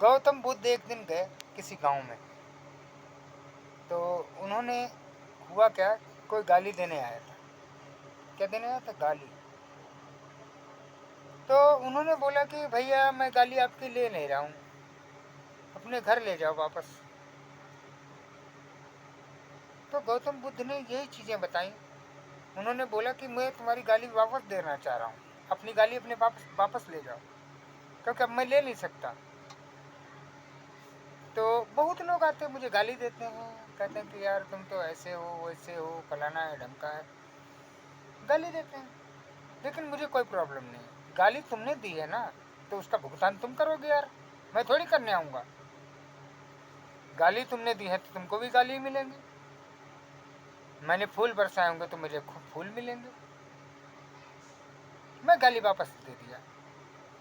गौतम बुद्ध एक दिन गए किसी गांव में। तो उन्होंने, हुआ क्या, कोई गाली देने आया था। क्या देने आया था? गाली। तो उन्होंने बोला कि भैया मैं गाली आपकी ले नहीं रहा हूँ, अपने घर ले जाओ वापस। तो गौतम बुद्ध ने यही चीज़ें बताई। उन्होंने बोला कि मैं तुम्हारी गाली वापस देना चाह रहा हूँ, अपनी गाली अपने वापस वापस ले जाओ, क्योंकि अब मैं ले नहीं सकता। तो बहुत लोग आते हैं मुझे गाली देते हैं, कहते हैं कि यार तुम तो ऐसे हो वैसे हो, फलाना है ढमका है, गाली देते हैं। लेकिन मुझे कोई प्रॉब्लम नहीं, गाली तुमने दी है ना, तो उसका भुगतान तुम करोगे यार, मैं थोड़ी करने आऊँगा। गाली तुमने दी है तो तुमको भी गाली मिलेंगी। मैंने फूल बरसाए होंगे तो मुझे फूल मिलेंगे। मैं गाली वापस दे दिया।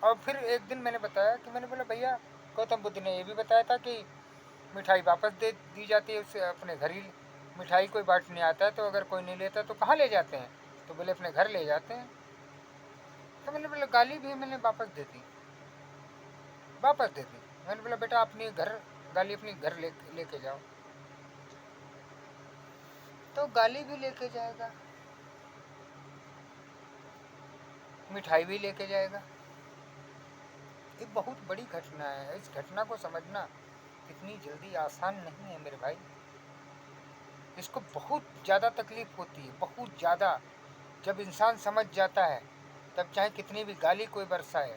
और फिर एक दिन मैंने बताया कि मैंने बोला भैया, गौतम बुद्ध ने ये भी बताया था कि मिठाई वापस दे दी जाती है, उससे अपने घर ही मिठाई कोई बांटने आता है, तो अगर कोई नहीं लेता तो कहाँ ले जाते हैं? तो बोले अपने घर ले जाते हैं। तो मैंने बोला गाली भी मैंने वापस दे दी, वापस दे दी। मैंने बोला बेटा अपनी घर, गाली अपनी घर लेके जाओ। तो गाली भी लेके जाएगा, मिठाई भी लेके जाएगा। ये बहुत बड़ी घटना है। इस घटना को समझना इतनी जल्दी आसान नहीं है मेरे भाई। इसको बहुत ज़्यादा तकलीफ होती है, बहुत ज़्यादा। जब इंसान समझ जाता है, तब चाहे कितनी भी गाली कोई बरसाए,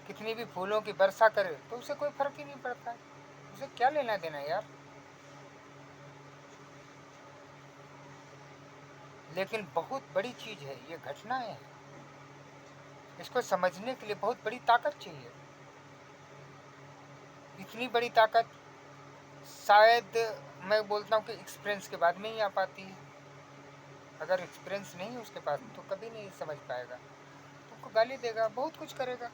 कितनी भी फूलों की वर्षा करे, तो उसे कोई फर्क ही नहीं पड़ता है। उसे क्या लेना देना है यार। लेकिन बहुत बड़ी चीज़ है, ये घटनाएं हैं। इसको समझने के लिए बहुत बड़ी ताकत चाहिए। इतनी बड़ी ताकत शायद मैं बोलता हूँ कि एक्सपीरियंस के बाद में ही आ पाती है। अगर एक्सपीरियंस नहीं है उसके पास तो कभी नहीं समझ पाएगा। तुमको गाली देगा, बहुत कुछ करेगा,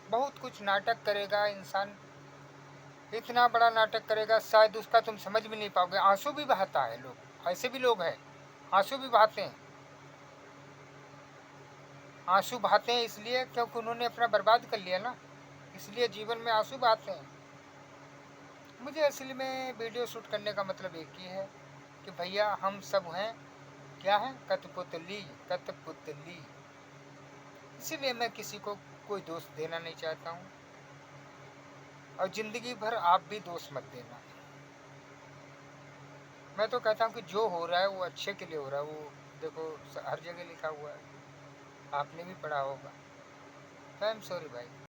बहुत कुछ नाटक करेगा इंसान, इतना बड़ा नाटक करेगा शायद उसका तुम समझ भी नहीं पाओगे। आंसू भी बहाता है लोग, ऐसे भी लोग हैं, आंसू भी बहाते हैं। आंसू बहाते हैं इसलिए क्योंकि उन्होंने अपना बर्बाद कर लिया ना, इसलिए जीवन में आंसू बहाते हैं। मुझे असली में वीडियो शूट करने का मतलब एक ही है कि भैया हम सब हैं, क्या है, कठपुतली, कठपुतली। इसीलिए मैं किसी को कोई दोष देना नहीं चाहता हूँ, और ज़िंदगी भर आप भी दोष मत देना। मैं तो कहता हूँ कि जो हो रहा है वो अच्छे के लिए हो रहा है। वो देखो हर जगह लिखा हुआ है, आपने भी पढ़ा होगा। आई एम सॉरी भाई।